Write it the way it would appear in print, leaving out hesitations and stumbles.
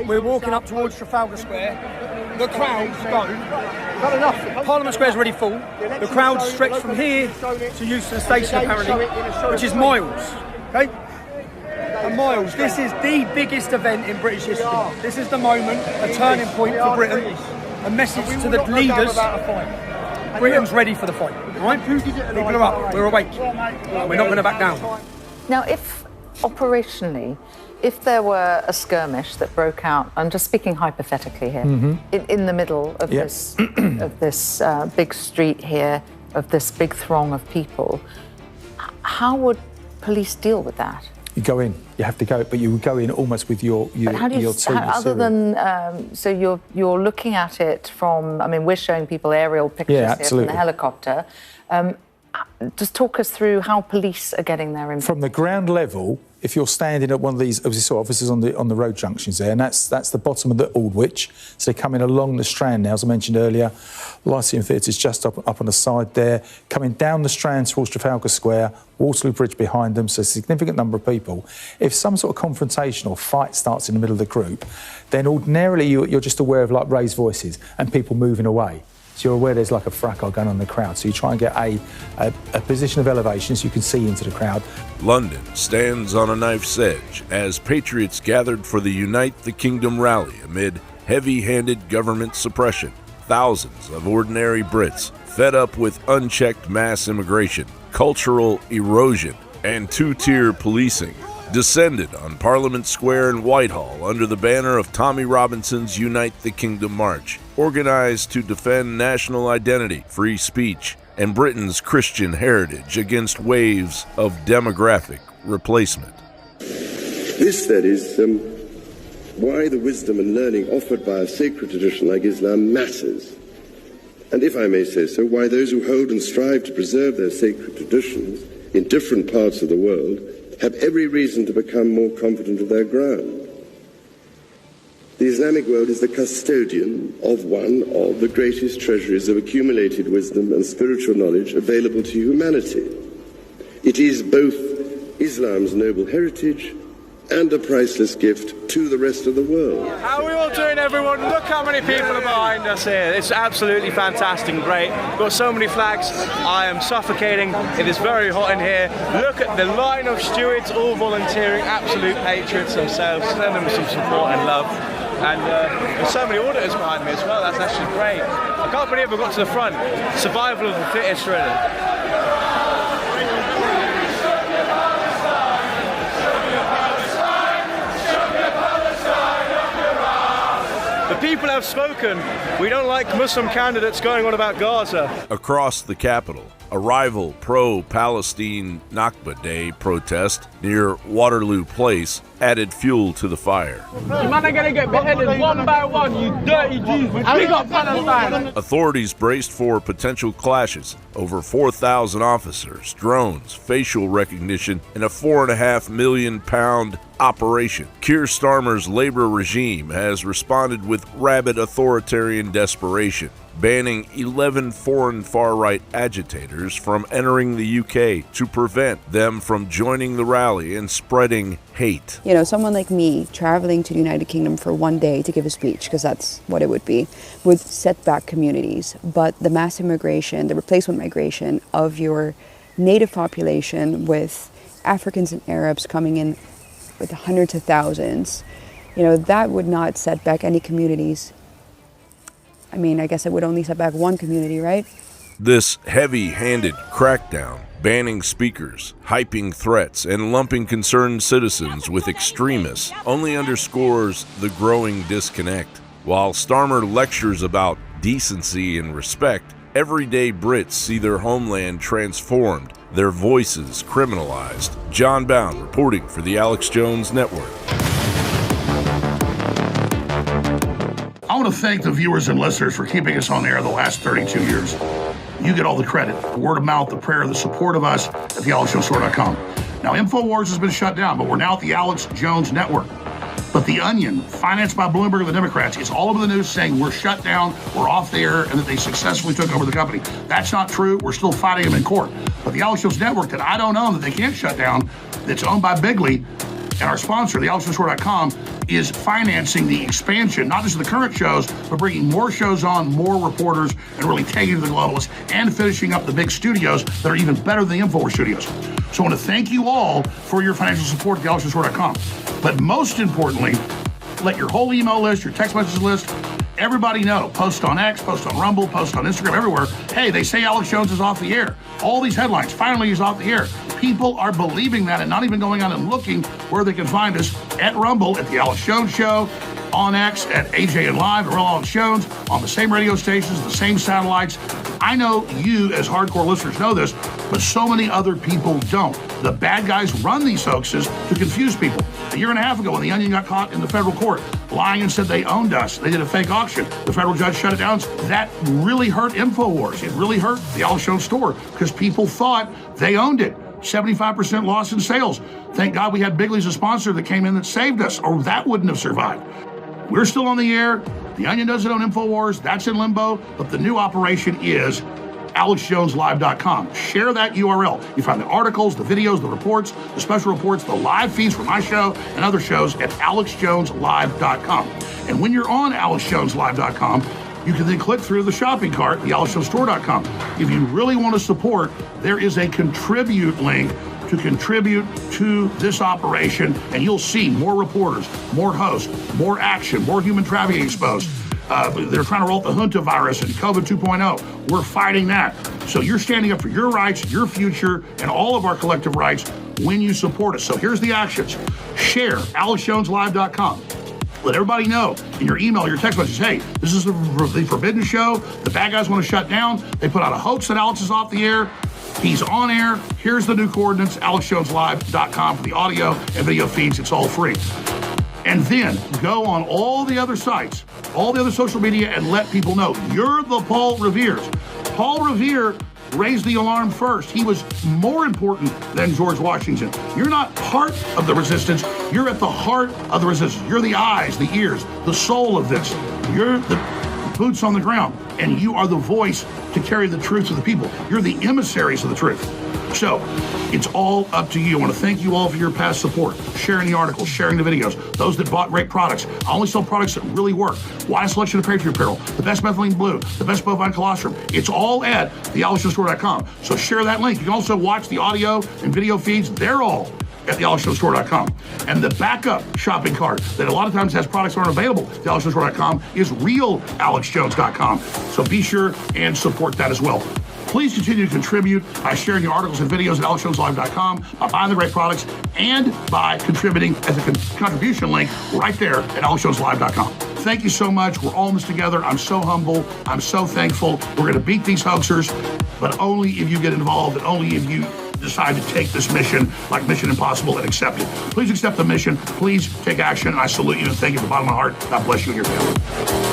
we're walking up towards Trafalgar Square. The crowds go. Parliament Square is already full. The crowds stretch from here to Euston Station, apparently, which is miles. Okay? And miles. This is the biggest event in British history. This is the moment, a turning point for Britain. A message to the leaders. Britain's ready for the fight. All right? People are up. We're awake. We're not going to back down. Now, if operationally, if there were a skirmish that broke out, I'm just speaking hypothetically here, in the middle of this big street here, of this big throng of people, how would police deal with that? You go in. You have to go, but you would go in almost with your team. Other than so you're looking at it from. I mean, we're showing people aerial pictures here from the helicopter. Just talk us through how police are getting there. From the ground level, if you're standing at one of these, as you saw, officers on the road junctions there, and that's the bottom of the Aldwych. So they're coming along the Strand now, as I mentioned earlier. Lyceum Theatre's just up on the side there, coming down the Strand towards Trafalgar Square, Waterloo Bridge behind them, so a significant number of people. If some sort of confrontation or fight starts in the middle of the group, then ordinarily you're just aware of like raised voices and people moving away. So you're aware there's like a fracas going on in the crowd. So you try and get a position of elevation so you can see into the crowd. London stands on a knife's edge as patriots gathered for the Unite the Kingdom rally amid heavy-handed government suppression. Thousands of ordinary Brits, fed up with unchecked mass immigration, cultural erosion, and two-tier policing, descended on Parliament Square in Whitehall under the banner of Tommy Robinson's Unite the Kingdom March, organized to defend national identity, free speech, and Britain's Christian heritage against waves of demographic replacement. This, then, is why the wisdom and learning offered by a sacred tradition like Islam matters. And if I may say so, why those who hold and strive to preserve their sacred traditions in different parts of the world have every reason to become more confident of their ground. The Islamic world is the custodian of one of the greatest treasuries of accumulated wisdom and spiritual knowledge available to humanity. It is both Islam's noble heritage and a priceless gift to the rest of the world. How are we all doing, everyone? Look how many people are behind us here. It's absolutely fantastic and great. We've got so many flags. I am suffocating. It is very hot in here. Look at the line of stewards all volunteering, absolute patriots themselves. Send them some support and love. And there's so many auditors behind me as well. That's actually great. I can't believe I got to the front. Survival of the fittest, really. The people have spoken. We don't like Muslim candidates going on about Gaza. Across the capital, a rival pro-Palestine Nakba Day protest near Waterloo Place added fuel to the fire. You man are gonna get beheaded one by one, you dirty Jews. We got Palestine. Authorities braced for potential clashes. Over 4,000 officers, drones, facial recognition, and a £4.5 million operation. Keir Starmer's Labour regime has responded with rabid authoritarian desperation, banning 11 foreign far-right agitators from entering the UK to prevent them from joining the rally and spreading hate. You know, someone like me traveling to the United Kingdom for one day to give a speech, because that's what it would be, would set back communities. But the mass immigration, the replacement migration of your native population with Africans and Arabs coming in with hundreds of thousands, you know, that would not set back any communities. I mean, I guess it would only set back one community, right? This heavy-handed crackdown, banning speakers, hyping threats, and lumping concerned citizens with extremists only underscores the growing disconnect. While Starmer lectures about decency and respect, everyday Brits see their homeland transformed, their voices criminalized. John Bowne reporting for the Alex Jones Network. I want to thank the viewers and listeners for keeping us on air the last 32 years. You get all the credit, the word of mouth, the prayer, the support of us at thealexjonestore.com. Now, InfoWars has been shut down, but we're now at the Alex Jones Network. But The Onion, financed by Bloomberg and the Democrats, is all over the news saying we're shut down, we're off the air, and that they successfully took over the company. That's not true. We're still fighting them in court. But the Alex Jones Network that I don't own, that they can't shut down, that's owned by Bigley, and our sponsor, thealexjonestore.com, is financing the expansion, not just of the current shows, but bringing more shows on, more reporters, and really taking it to the globalists, and finishing up the big studios that are even better than the InfoWars studios. So I want to thank you all for your financial support at thealexjonesstore.com. But most importantly, let your whole email list, your text message list, everybody know. Post on X, post on Rumble, post on Instagram, everywhere. Hey, they say Alex Jones is off the air. All these headlines, finally he's off the air. People are believing that and not even going out and looking where they can find us at Rumble, at The Alex Jones Show, on X, at AJN Live, at Real Alex Jones, on the same radio stations, the same satellites. I know you as hardcore listeners know this, but so many other people don't. The bad guys run these hoaxes to confuse people. A year and a half ago when the Onion got caught in the federal court lying and said they owned us, they did a fake auction. The federal judge shut it down. That really hurt InfoWars. It really hurt the Alex Jones store because people thought they owned it. 75% loss in sales. Thank God we had Bigley as a sponsor that came in that saved us, or that wouldn't have survived. We're still on the air. The Onion doesn't own InfoWars. That's in limbo. But the new operation is AlexJonesLive.com. Share that URL. You find the articles, the videos, the reports, the special reports, the live feeds from my show and other shows at AlexJonesLive.com. And when you're on AlexJonesLive.com, you can then click through the shopping cart, thealexjonestore.com. If you really want to support, there is a contribute link to contribute to this operation, and you'll see more reporters, more hosts, more action, more human trafficking exposed. They're trying to roll out the Junta virus and COVID 2.0. We're fighting that. So you're standing up for your rights, your future, and all of our collective rights when you support us. So here's the actions. Share AlexJonesLive.com. Let everybody know in your email, your text message, hey, this is the Forbidden Show. The bad guys want to shut down. They put out a hoax that Alex is off the air. He's on air. Here's the new coordinates, AlexJonesLive.com for the audio and video feeds. It's all free. And then go on all the other sites, all the other social media, and let people know you're the Paul Revere's. Paul Revere raised the alarm first. He was more important than George Washington. You're not part of the resistance. You're at the heart of the resistance. You're the eyes, the ears, the soul of this. You're the boots on the ground, and you are the voice to carry the truth to the people. You're the emissaries of the truth. So it's all up to you. I want to thank you all for your past support, sharing the articles, sharing the videos, those that bought great products. I only sell products that really work. Wide selection of Patriot apparel, the best methylene blue, the best bovine colostrum. It's all at thealexjonesstore.com. So share that link. You can also watch the audio and video feeds. They're all at thealexjonesstore.com. And the backup shopping cart that a lot of times has products that aren't available at thealexjonesstore.com is realalexjones.com. So be sure and support that as well. Please continue to contribute by sharing your articles and videos at AlexJonesLive.com, by buying the great products, and by contributing as a contribution link right there at AlexJonesLive.com. Thank you so much. We're all in this together. I'm so humble. I'm so thankful. We're going to beat these hoaxers, but only if you get involved and only if you decide to take this mission like Mission Impossible and accept it. Please accept the mission. Please take action. I salute you and thank you from the bottom of my heart. God bless you and your family.